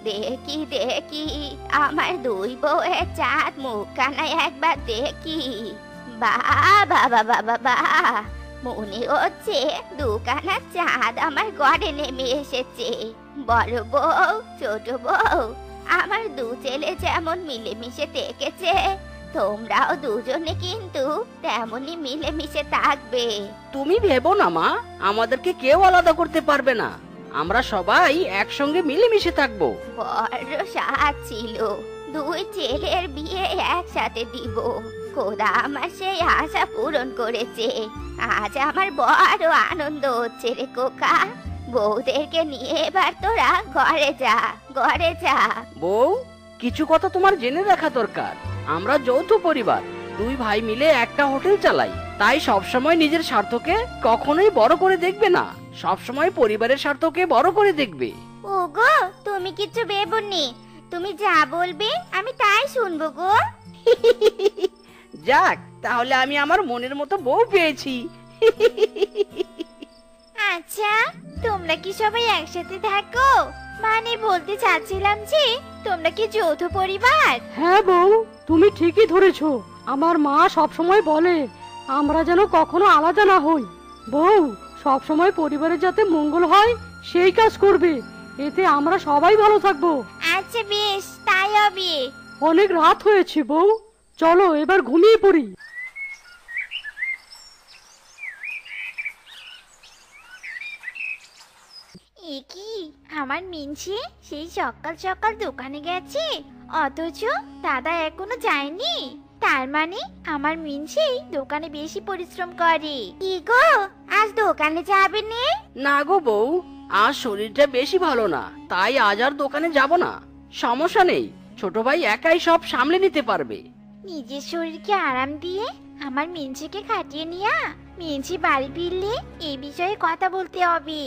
দেখি দেখি আমার দুই বউয়ের চাঁদ মুখখানা একবার দেখি। বাবা বাবা বাবা, মনে হচ্ছে দুখানা চাঁদ আমার ঘরে নেমে এসেছে। বড় বউ, ছোট বউ, আমার দু ছেলে যেমন মিলেমিশে থেকেছে, তোমরাও দুজনে কিন্তু তেমনি মিলেমিশে থাকবে। তুমি ভেবো না মা, আমাদেরকে কেউ আলাদা করতে পারবে না। আমরা সবাই একসঙ্গে মিলেমিশে থাকবো। বড় সাজ ছিল দুই ছেলের বিয়ে একসাথে দিব। খোদা আমার সেই আশা পূরণ করেছে। আজ আমার বড় আনন্দ হচ্ছে রে খোকা। বউদেরকে নিয়ে এবার তোরা ঘরে যা, ঘরে যা। বউ, কিছু কথা তোমার জেনে রাখা দরকার। আমরা যৌথ পরিবার, দুই ভাই মিলে একটা হোটেল চালাই। তাই সবসময় নিজের স্বার্থকে কখনোই বড় করে দেখবে না, সবসময় পরিবারের স্বার্থকে বড় করে দেখবে। ওগো, তুমি কিছু ভেবোনি, তুমি যা বলবে আমি তাই শুনবো গো। যাক, তাহলে আমি আমার মনের মতো বউ পেয়েছি। আচ্ছা, তোমরা কি সবাই একসাথে থাকো? মানে বলতে চাচ্ছিলাম যে তোমরা কি যৌথ পরিবার? হ্যাঁ বউ, তুমি ঠিকই ধরেছো। আমার মা সবসময় বলে আমরা যেন কখনো আলাদা না হই। বউ সবসময় পরিবারের যাতে মঙ্গল হয় সেই কাজ করবে, এতে আমরা সবাই ভালো থাকবো। আচ্ছা বেশ, তাই হবে। অনেক রাত হয়েছে বউ, চলো এবার ঘুমিয়ে পড়ি। এ কি, আমার মিনছি সেই সকাল সকাল দোকানে গেছে, অথচ দাদা এখনো যায়নি। তার মানে আমার মিনছি দোকানে বেশি পরিশ্রম করে। কি গো, আজ দোকানে যাবে নে? না গো বউ, আজ শরীরটা বেশি ভালো না, তাই আজ আর দোকানে যাব না। সমস্যা নেই, ছোট ভাই একাই সব সামলে নিতে পারবে। নিজের শরীরকে আরাম দিয়ে আমার মিনছিকে খাটিয়ে নিয়া মিনছি বাড়ি ফিরলে এই বিষয়ে কথা বলতে হবে।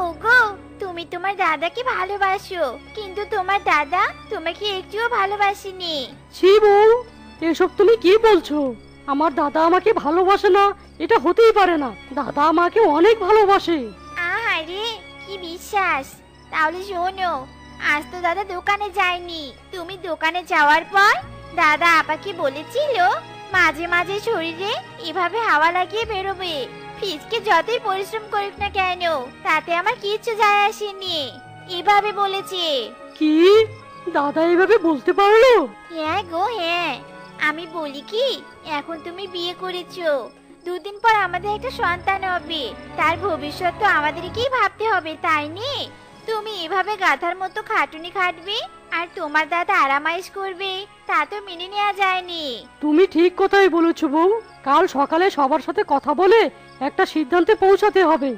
ওগো, তুমি তোমার দাদাকে ভালোবাসো, কিন্তু তোমার দাদা তোমাকে একটুও ভালোবাসেনি। ছি বউ, এসব তুমি কি বলছো? আমার দাদা আমাকে ভালোবাসে না, এটা হতেই পারে না। দাদা আমাকে অনেক ভালোবাসে। আহারে, কি বিশ্বাস! তাহলে শোনো, আজ তো দাদা দোকানে যায়নি। তুমি দোকানে যাওয়ার পর দাদা আপাকে বলেছিল মাঝে মাঝে শরীরে এভাবে হাওয়া লাগিয়ে বেরোবে। ফিজকে যতই পরিশ্রম করুক না কেন, তাতে আমার কিচ্ছু যায় আসেনি, এভাবে বলেছে। কি, দাদা এভাবে বলতে পারলো? হ্যাঁ গো হ্যাঁ। আমি বলি কি, এখন তুমি বিয়ে করেছো, দুদিন পর আমাদের একটা সন্তান হবে, তার ভবিষ্যৎ তো আমাদেরকেই ভাবতে হবে, তাই নি? তুমি এভাবে গাধার মতো খাটুনি খাটবে আর তোমার দাদা আরামাইশ করবে, তা তো মেনে নেওয়া যায়নি। তুমি ঠিক কথাই বলেছো বউ, কাল সকালে সবার সাথে কথা বলে একটা সিদ্ধান্তে পৌঁছাতে হবে।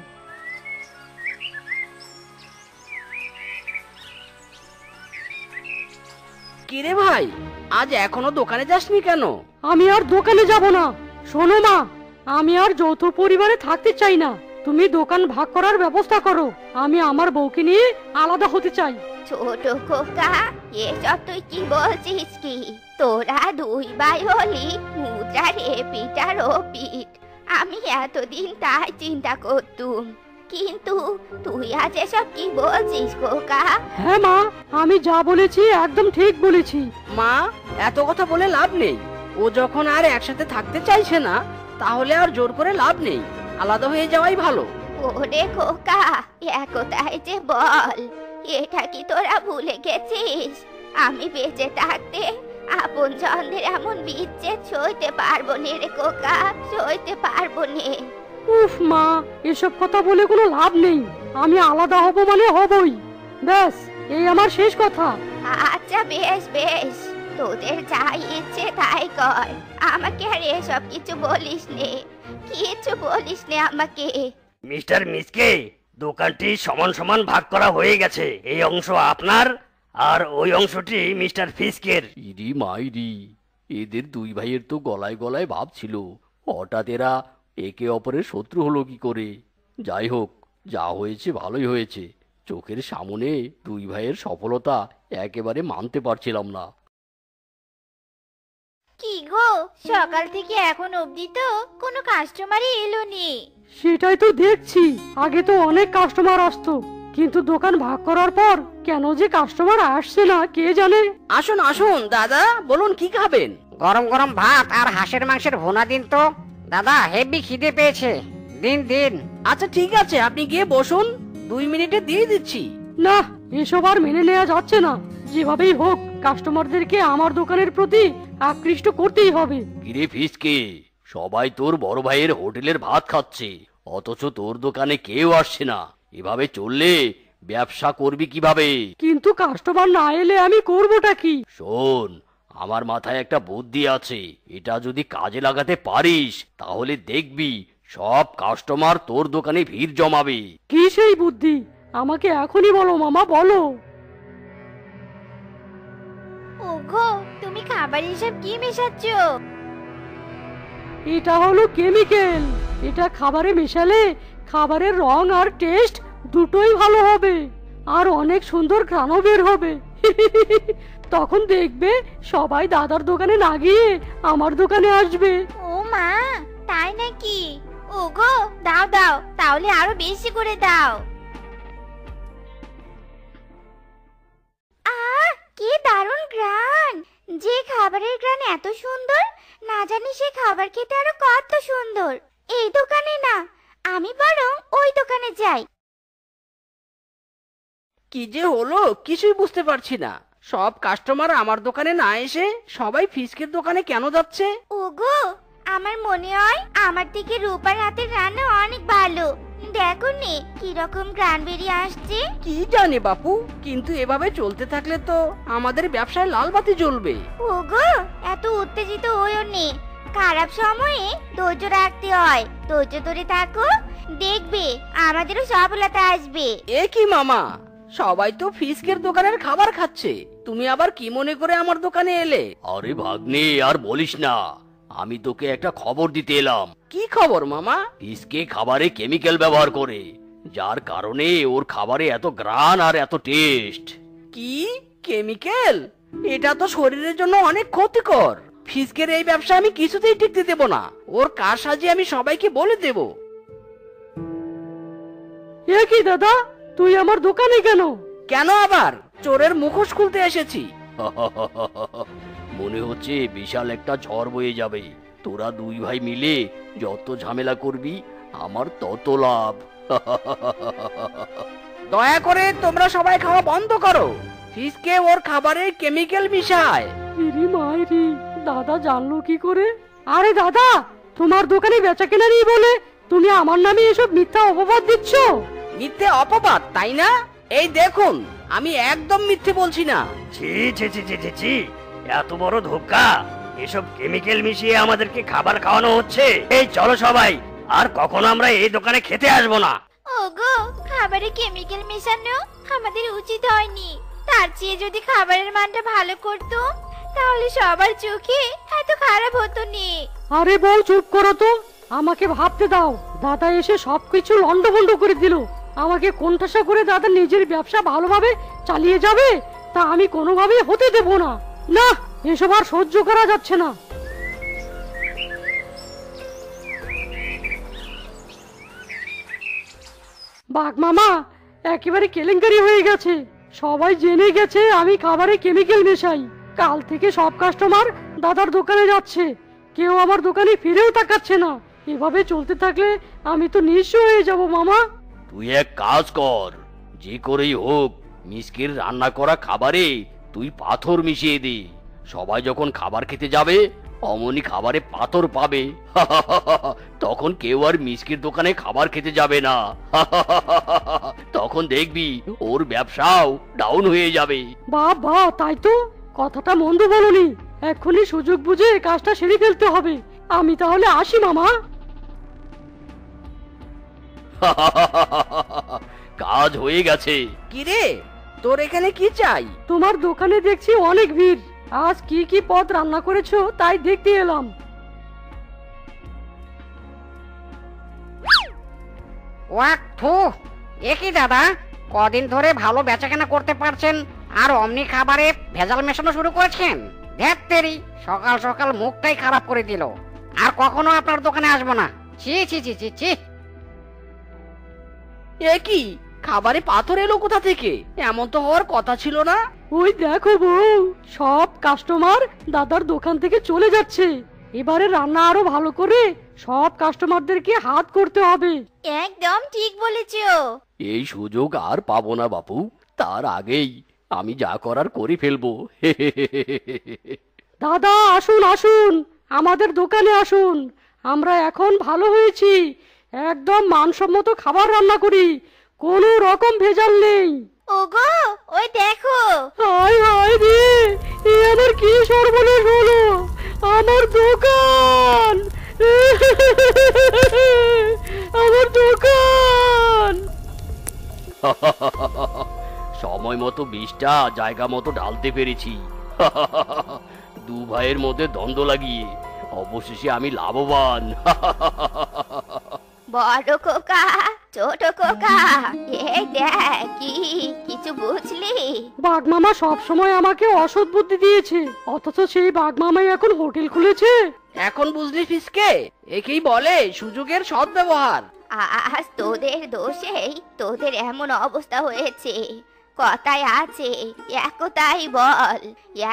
কিরে ভাই, আজ এখনো দোকানে যাসনি কেন? আমি আর দোকানে যাব না। শোনো মা, আমি আর যৌথ পরিবারে থাকতে চাই না। তুমি দোকান ভাগ করার ব্যবস্থা করো, আমি আমার বউকে নিয়ে আলাদা হতে চাই। ছোট খোকা, এসব তুই কি বলছিস কি? তোরা দুই ভাই হলি মুদ্রার এপিঠ আর ওপিঠ। আমি এতদিন তাই চিন্তা করতুম, কিন্তু তুই আজ এসব কি বলছিস খোকা? হ্যাঁ মা, আমি যা বলেছি একদম ঠিক বলেছি। মা, এত কথা বলে লাভ নেই। ও যখন আর একসাথে থাকতে চাইছে না, তাহলে আর জোর করে লাভ নেই, আলাদা হয়ে যাওয়াই ভালো। ওরে খোকা, একতাই যে বল, এটা কি তোরা ভুলে গেছিস? আমি বেঁচে থাকতে আপন জনদের এমন বিচ্ছেদ সইতে পারবো নে রে খোকা, সইতে পারবো নে। উফ মা, এসব কথা বলে কোনো লাভ নেই। আমি আলাদা হব মানে হবই, ব্যাস, এই আমার শেষ কথা। আচ্ছা বেশ বেশ, তোদের যা ইচ্ছে তাই কর, আমাকে আর এসব কিছু বলিস নে, কিছু বলিস নে আমাকে। মিস্টার মিসকে, দোকানটি সমান সমান ভাগ করা হয়ে গেছে। এই অংশ আপনার আর ওই অংশটি মিস্টার ফিস্কের। ইরি মাইরি, এদের দুই ভাইয়ের তো গলায় গলায় ভাব ছিল, হঠাৎ এরা একে অপরের শত্রু হলো কি করে? যাই হোক, যা হয়েছে ভালোই হয়েছে। চোখের সামনে দুই ভাইয়ের সফলতা একেবারে মানতে পারছিলাম না। কি গো, সকাল থেকে এখন অবধি তো কোনো কাস্টমারই এলো নি। সেটাই তো দেখছি, আগে তো অনেক কাস্টমার আসতো, কিন্তু দোকান ভাগ করার পর কেন যে কাস্টমার আসছে না কে জানে। আসুন আসুন দাদা, বলুন কি খাবেন? গরম গরম ভাত আর হাঁসের মাংসের ভুনা দিন তো। দাদা হেভি খিদে পেয়েছে, দিন দিন। আচ্ছা ঠিক আছে, আপনি গিয়ে বসুন, 2 মিনিটে দিয়ে দিচ্ছি। না, এসব আর মেনে নেওয়া যাচ্ছে না। যেভাবেই হোক কাস্টমারদেরকে আমার দোকানের প্রতি আকৃষ্ট করতেই হবে। কিরে ফিসকে, সবাই তোর বড় ভাইয়ের হোটেলের ভাত খাচ্ছে, অথচ তোর দোকানে কেউ আসছে না। এভাবে চললে ব্যবসা করবি কিভাবে? কিন্তু কাস্টমার না এলে আমি করবোটা কি? শোন, আমার মাথায় একটা বুদ্ধি আছে, এটা যদি কাজে লাগাতে পারিস তাহলে দেখবি সব কাস্টমার তোর দোকানে ভিড় জমাবে। কি সেই বুদ্ধি? আমাকে এখনই বলো মামা, বলো। ওগো, তুমি খাবার এসব কি মেশাচ্ছ? এটা হলো কেমিক্যাল। এটা খাবারে মেশালে খাবারের রং আর টেস্ট দুটোই ভালো হবে, আর অনেক সুন্দর ঘ্রাণও বের হবে। তখন দেখবে সবাই দাদার দোকানে না গিয়ে আমার দোকানে আসবে। ও মা, তাই নাকি? ওগো, দাও দাও, তাহলে আরো বেশি করে দাও। আহ, কি দারুণ ঘ্রাণ! যে খাবারের ঘ্রাণ এত সুন্দর, না জানি সে খাবার খেতে আরো কত সুন্দর। এই দোকানে না, আমি বরং ওই দোকানে যাই। কি যে হলো কিছুই বুঝতে পারছি না। সব কাস্টমার আমার দোকানে না এসে সবাই ফিসকের দোকানে কেন যাচ্ছে? ওগো, আমার মনে হয় আমার থেকে রূপার হাতের রান্না অনেক ভালো। দেখো নে কিরকম ঘ্রাণ বেরিয়ে আসছে। কি জানি বাপু, কিন্তু এভাবে চলতে থাকলে তো আমাদের ব্যবসায় লাল বাতি জ্বলবে। ওগো, এত উত্তেজিত হইও নে। খারাপ সময়ে ধৈর্য রাখতে হয়। ধৈর্য ধরে থাকো, দেখবে আমাদেরও সফলতা আসবে। এ কি মামা, সবাই তো ফিসকের দোকানের খাবার খাচ্ছে, তুমি আবার কি মনে করে আমার দোকানে এলে? আরে ভাগ্নে, আর বলিস না, আমি তোকে একটা খবর দিতে এলাম। কি খবর মামা? ফিসকে খাবারে কেমিক্যাল ব্যবহার করে, যার কারণে ওর খাবারে এত ঘ্রাণ আর এত টেস্ট। কি কেমিক্যাল? এটা তো শরীরের জন্য অনেক ক্ষতিকর। ফিসকের এই ব্যবসা আমি কিছুতেই টিকতে দেব না। ওর কার সাজিয়ে আমি সবাইকে বলে দেব। এ কি দাদা, তুই আমার দোকানে কেন? কেন আবার? চোরের মুখোশ খুলতে এসেছি। মনে হচ্ছে বিশাল একটা ঝড় বয়ে যাবে। তোরা 2 ভাই মিলে যত ঝামেলা করবি আমার তত লাভ। দয়া করে তোমরা সবাই খাওয়া বন্ধ করো। ফিসকে ওর খাবারে কেমিক্যাল মিশায়। ইরি মাইরি, দাদা জানলো কি করে? আরে দাদা, তোমার দোকানে বেচা কেনা নেই বলে তুমি আমার নামে এসব মিথ্যা অপবাদ দিচ্ছ। মিথ্যে অপবাদ, তাই না? এই দেখুন, আমি একদম মিথ্যে বলছি না। ছি ছি ছি ছি ছি ছি, এত বড় ধোঁকা! এসব কেমিক্যাল মিশিয়ে আমাদেরকে খাবার খাওয়ানো হচ্ছে। এই চলো সবাই, আর কখনো আমরা এই দোকানে খেতে আসবো না। ওগো, খাবারে কেমিক্যাল মেশানো আমাদের উচিত হয়নি। তার চেয়ে যদি খাবারের মানটা ভালো করতো তাহলে সবার চোখে এত খারাপ হতো নি। আরে বউ চুপ করো তো, আমাকে ভাবতে দাও। দাদা এসে সবকিছু লন্ডভন্ড করে দিল। আমাকে কোণঠাসা করে দাদা নিজের ব্যবসা ভালোভাবে চালিয়ে যাবে তা আমি কোনোভাবেই হতে দেব না। না, এসব আর সহ্য করা যাচ্ছে না। বাঘ মামা, একেবারে কেলেঙ্কারি হয়ে গেছে। সবাই জেনে গেছে আমি খাবারে কেমিক্যাল মেশাই। কাল থেকে সব কাস্টমার দাদার দোকানে যাচ্ছে, কেউ আমার দোকানে ফিরেও তাকাচ্ছে না। এভাবে চলতে থাকলে আমি তো নিঃস্ব হয়ে যাব মামা। তুই এক কাজ কর, যে করেই হোক মিসকের রান্না করা খাবারে তুই পাথর মিশিয়ে দে। সবাই যখন খাবার খেতে যাবে অমনি খাবারে পাথর পাবে। তখন কেউ আর মিসকের দোকানে খাবার খেতে যাবে না। তখন দেখবি ওর ব্যবসাও ডাউন হয়ে যাবে। বাবা, তাই তো, কথাটা মন্দ বলনি। এক্ষুনি সুযোগ বুঝে কাজটা সেরে ফেলতে হবে। আমি তাহলে আসি মামা। কাজ হয়ে গেছে। কিরে, তোর এখানে কি চাই? তোমার দোকানে দেখছি অনেক ভিড়। আজ কি কি পদ রান্না করেছো তাই দেখতে এলাম। ওয়াক থু, এ কি দাদা, কদিন ধরে ভালো বেচাকেনা করতে পারছেন আর অমনি খাবারে ভেজাল মেশানো শুরু করেছেন? ধ্যাত তেরি, সকাল সকাল মুখটাই খারাপ করে দিল। আর কখনো আপনার দোকানে আসবো না। ছি ছি ছি ছি ছি। এ কি, খাবারে পাথর এলো কোথা থেকে? এমন তো হওয়ার কথা ছিল না। ওই দেখো বউ, সব কাস্টমার দাদার দোকান থেকে চলে যাচ্ছে। এবারে রান্না আরো ভালো করে সব কাস্টমারদেরকে হাত করতে হবে। একদম ঠিক বলেছো। এই সুযোগ আর পাবো না বাপু, তার আগেই আমি যা করার করে ফেলবো। দাদা আসুন আসুন, আমাদের দোকানে আসুন। আমরা এখন ভালো হয়েছি, একদম মানসম্মত খাবার রান্না করি, কোনো রকম ভেজাল নেই। ওগো, ওই দেখো। হায় হায় রে, এ আমার কি সর্বনাশ হলো! আমার দোকান, আমার দোকান! সময় মতো বীজটা জায়গা মতো ঢালতে পেরেছি। দু ভাইয়ের মধ্যে দ্বন্দ্ব লাগিয়ে অবশেষে আমি লাভবান। বড় খোকা, ছোট খোকা, এই দেখ কি কিছু বুঝলি? বাঘমামা সব সময় আমাকে অসৎ বুদ্ধি দিয়েছে, অথচ সেই বাঘমামাই এখন হোটেল খুলেছে। এখন বুঝলি ফিসকে, একেই বলে সুযোগের সদ্ব্যবহার। আজ তোদের দোষেই তোদের এমন অবস্থা হয়েছে। কথায় আছে, একতাই বল।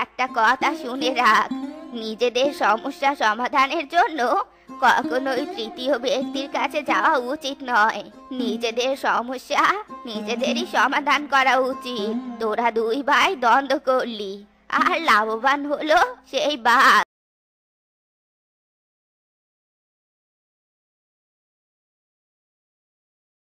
একটা কথা শুনে রাখ, নিজেদের সমস্যা সমাধানের জন্য কখনোই তৃতীয় ব্যক্তির কাছে যাওয়া উচিত নয়। নিজেদের সমস্যা নিজেদেরই সমাধান করা উচিত। তোরা দুই ভাই দ্বন্দ্ব করলি, আর লাভবান হলো সেই বাঘ।